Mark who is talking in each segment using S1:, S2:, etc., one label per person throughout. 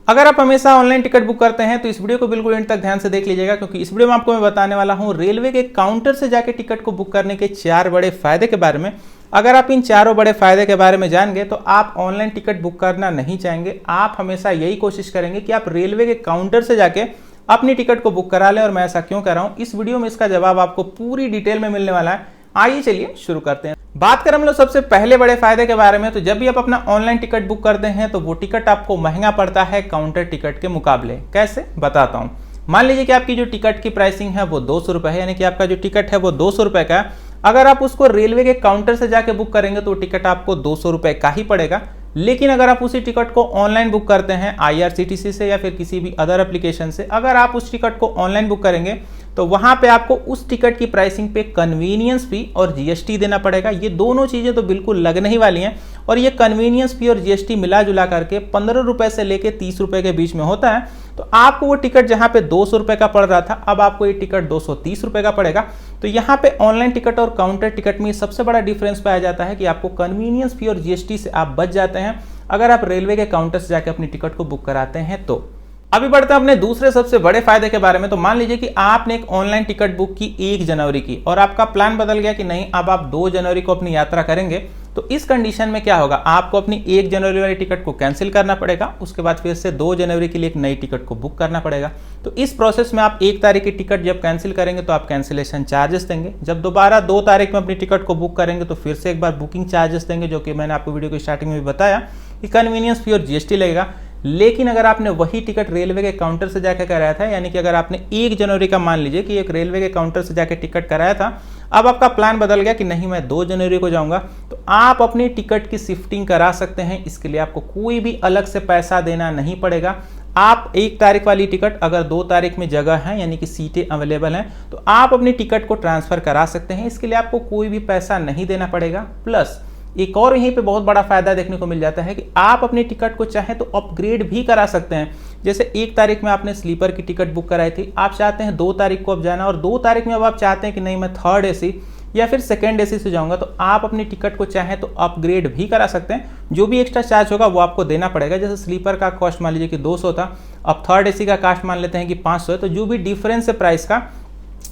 S1: अगर आप हमेशा ऑनलाइन टिकट बुक करते हैं तो इस वीडियो को बिल्कुल एंड तक ध्यान से देख लीजिएगा, क्योंकि इस वीडियो में आपको मैं बताने वाला हूं रेलवे के काउंटर से जाके टिकट को बुक करने के 4 बड़े फायदे के बारे में। अगर आप इन चारों बड़े फायदे के बारे में जान गए तो आप ऑनलाइन टिकट बुक करना नहीं चाहेंगे। आप हमेशा यही कोशिश करेंगे कि आप रेलवे के काउंटर से जाके अपनी टिकट को बुक करा लें। और मैं ऐसा क्यों कर रहा हूं, इस वीडियो में इसका जवाब आपको पूरी डिटेल में मिलने वाला है। आइए चलिए शुरू करते हैं। बात करें हम लोग सबसे पहले बड़े फायदे के बारे में, तो जब भी आप अपना ऑनलाइन टिकट बुक करते हैं तो वो टिकट आपको महंगा पड़ता है काउंटर टिकट के मुकाबले। कैसे, बताता हूं। मान लीजिए कि आपकी जो टिकट की प्राइसिंग है वो 200 रुपए है, यानी कि आपका जो टिकट है वो 200 रुपए का है। अगर आप उसको रेलवे के काउंटर से जाके बुक करेंगे तो टिकट आपको 200 रुपए का ही पड़ेगा। लेकिन अगर आप उसी टिकट को ऑनलाइन बुक करते हैं IRCTC से या फिर किसी भी अदर एप्लीकेशन से, अगर आप उस टिकट को ऑनलाइन बुक करेंगे तो वहां पे आपको उस टिकट की प्राइसिंग पे कन्वीनियंस फी और GST देना पड़ेगा। ये दोनों चीजें तो बिल्कुल लगने ही वाली हैं, और ये कन्वीनियंस फी और GST मिला जुला करके 15 रुपए से लेके 30 रुपए के बीच में होता है। तो आपको वो टिकट जहां पे 200 रुपए का पड़ रहा था, अब आपको ये टिकट 230 रुपए का पड़ेगा। तो यहाँ पे ऑनलाइन टिकट और काउंटर टिकट में सबसे बड़ा डिफरेंस पाया जाता है कि आपको कन्वीनियंस फी और GST से आप बच जाते हैं अगर आप रेलवे के काउंटर से जाकर अपनी टिकट को बुक कराते हैं तो। अभी बढ़ते हैं अपने दूसरे सबसे बड़े फायदे के बारे में। तो मान लीजिए कि आपने एक ऑनलाइन टिकट बुक की 1 जनवरी की और आपका प्लान बदल गया कि नहीं, अब आप 2 जनवरी को अपनी यात्रा करेंगे। तो इस कंडीशन में क्या होगा, आपको अपनी 1 जनवरी वाली टिकट को कैंसिल करना पड़ेगा। उसके बाद फिर से 2 जनवरी के लिए एक नई टिकट को बुक करना पड़ेगा। तो इस प्रोसेस में आप 1 तारीख की टिकट जब कैंसिल करेंगे तो आप कैंसिलेशन चार्जेस देंगे। जब दोबारा 2 तारीख में अपनी टिकट को बुक करेंगे तो फिर से एक बार बुकिंग चार्जेस देंगे, जो कि मैंने आपको वीडियो की स्टार्टिंग में भी बताया कि कन्वीनियंस फी और GST लगेगा। लेकिन अगर आपने वही टिकट रेलवे के काउंटर से जाकर कराया था, यानी कि अगर आपने 1 जनवरी का मान लीजिए कि एक रेलवे के काउंटर से जाकर टिकट कराया था, अब आपका प्लान बदल गया कि नहीं मैं 2 जनवरी को जाऊंगा, तो आप अपनी टिकट की शिफ्टिंग करा सकते हैं। इसके लिए आपको कोई भी अलग से पैसा देना नहीं पड़ेगा। आप 1 तारीख वाली टिकट, अगर 2 तारीख में जगह है यानी कि सीटें अवेलेबल हैं, तो आप अपनी टिकट को ट्रांसफर करा सकते हैं। इसके लिए आपको कोई भी पैसा नहीं देना पड़ेगा। प्लस एक और यहीं पे बहुत बड़ा फायदा देखने को मिल जाता है कि आप अपनी टिकट को चाहे तो अपग्रेड भी करा सकते हैं। जैसे 1 तारीख में आपने स्लीपर की टिकट बुक कराई थी, आप चाहते हैं 2 तारीख को अब जाना, और 2 तारीख में अब आप चाहते हैं कि नहीं मैं 3rd AC या फिर 2nd AC से जाऊंगा, तो आप अपनी टिकट को चाहे तो अपग्रेड भी करा सकते हैं। जो भी एक्स्ट्रा चार्ज होगा वो आपको देना पड़ेगा। जैसे स्लीपर का कॉस्ट मान लीजिए कि 200 था, अब 3rd AC का कॉस्ट मान लेते हैं कि 500 है, तो जो भी डिफरेंस है प्राइस का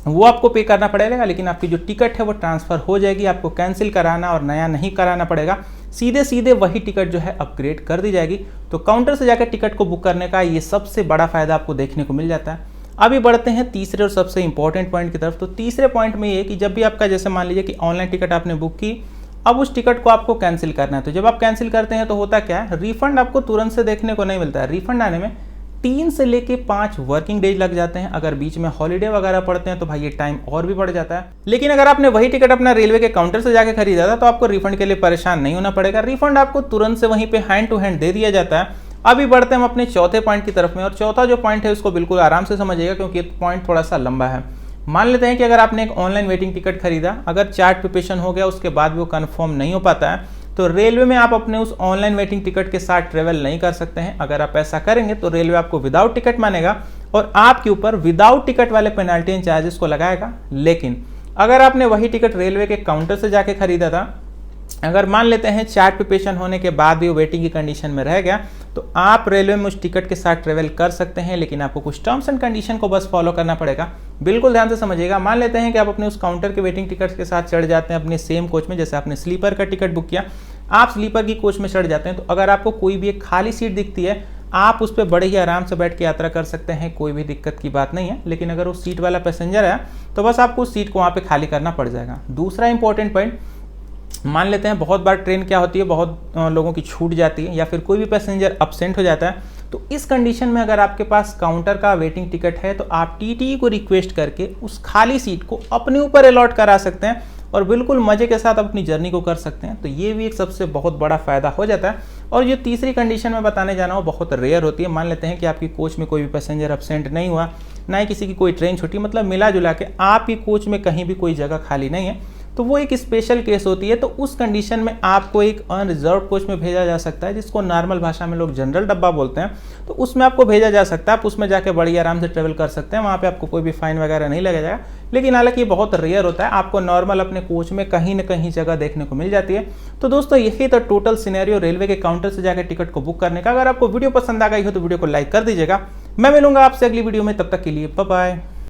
S1: वो आपको पे करना पड़ेगा। लेकिन आपकी जो टिकट है वो ट्रांसफर हो जाएगी, आपको कैंसिल कराना और नया नहीं कराना पड़ेगा। सीधे सीधे वही टिकट जो है अपग्रेड कर दी जाएगी। तो काउंटर से जाकर टिकट को बुक करने का ये सबसे बड़ा फायदा आपको देखने को मिल जाता है। अभी बढ़ते हैं तीसरे और सबसे इंपॉर्टेंट पॉइंट की तरफ। तो तीसरे पॉइंट में ये कि जब भी आपका, जैसे मान लीजिए कि ऑनलाइन टिकट आपने बुक की, अब उस टिकट को आपको कैंसिल करना है। तो जब आप कैंसिल करते हैं तो होता क्या है, रिफंड आपको तुरंत से देखने को नहीं मिलता है। रिफंड आने में 3 से लेके 5 वर्किंग डेज लग जाते हैं। अगर बीच में हॉलीडे वगैरह पड़ते हैं तो भाई ये टाइम और भी बढ़ जाता है। लेकिन अगर आपने वही टिकट अपना रेलवे के काउंटर से जाकर खरीदा था तो आपको रिफंड के लिए परेशान नहीं होना पड़ेगा। रिफंड आपको तुरंत से वहीं पे हैंड टू हैंड दे दिया जाता है। अभी बढ़ते हैं हम अपने चौथे पॉइंट की तरफ में, और चौथा जो पॉइंट है उसको बिल्कुल आराम से समझिएगा, क्योंकि ये पॉइंट थोड़ा सा लंबा है। मान लेते हैं कि अगर आपने एक ऑनलाइन वेटिंग टिकट खरीदा, अगर चार्ट प्रिपरेशन हो गया उसके बाद भी वो कन्फर्म नहीं हो पाता है, तो रेलवे में आप अपने उस ऑनलाइन वेटिंग टिकट के साथ ट्रेवल नहीं कर सकते हैं। अगर आप ऐसा करेंगे तो रेलवे आपको विदाउट टिकट मानेगा और आपके ऊपर विदाउट टिकट वाले पेनल्टी एंड चार्जेस को लगाएगा। लेकिन अगर आपने वही टिकट रेलवे के काउंटर से जाके खरीदा था, अगर मान लेते हैं चार्ट प्रिपरेशन होने के बाद भी वो वेटिंग की कंडीशन में रह गया, तो आप रेलवे में उस टिकट के साथ ट्रेवल कर सकते हैं। लेकिन आपको कुछ टर्म्स एंड कंडीशन को बस फॉलो करना पड़ेगा। बिल्कुल ध्यान से समझिएगा। मान लेते हैं कि आप अपने उस काउंटर के वेटिंग टिकट के साथ चढ़ जाते हैं अपने सेम कोच में। जैसे आपने स्लीपर का टिकट बुक किया, आप स्लीपर की कोच में चढ़ जाते हैं, तो अगर आपको कोई भी एक खाली सीट दिखती है, आप उस पर बड़े ही आराम से बैठ के यात्रा कर सकते हैं, कोई भी दिक्कत की बात नहीं है। लेकिन अगर उस सीट वाला पैसेंजर है तो बस आपको उस सीट को वहाँ पे खाली करना पड़ जाएगा। दूसरा इंपॉर्टेंट पॉइंट, मान लेते हैं बहुत बार ट्रेन क्या होती है, बहुत लोगों की छूट जाती है या फिर कोई भी पैसेंजर अब्सेंट हो जाता है। तो इस कंडीशन में अगर आपके पास काउंटर का वेटिंग टिकट है तो आप TTE को रिक्वेस्ट करके उस खाली सीट को अपने ऊपर अलॉट करा सकते हैं और बिल्कुल मजे के साथ अपनी जर्नी को कर सकते हैं। तो ये भी एक सबसे बहुत बड़ा फायदा हो जाता है। और जो तीसरी कंडीशन में बताने जाना वो बहुत रेयर होती है। मान लेते हैं कि आपकी कोच में कोई भी पैसेंजर अब्सेंट नहीं हुआ, ना ही किसी की कोई ट्रेन छूटी, मतलब मिला जुला के आपकी कोच में कहीं भी कोई जगह खाली नहीं है, तो वो एक स्पेशल केस होती है। तो उस कंडीशन में आपको एक अनरिजर्व कोच में भेजा जा सकता है, जिसको नॉर्मल भाषा में लोग जनरल डब्बा बोलते हैं। तो उसमें आपको भेजा जा सकता है, आप उसमें जाके बड़ी आराम से ट्रेवल कर सकते हैं, वहाँ पे आपको कोई भी फाइन वगैरह नहीं लगेगा। लेकिन हालांकि ये बहुत रेयर होता है, आपको नॉर्मल अपने कोच में कहीं ना कहीं जगह देखने को मिल जाती है। तो दोस्तों यही तो टोटल सिनेरियो रेलवे के काउंटर से जाकर टिकट को बुक करने का। अगर आपको वीडियो पसंद आ गई हो तो वीडियो को लाइक कर दीजिएगा। मैं मिलूंगा आपसे अगली वीडियो में, तब तक के लिए बाय बाय।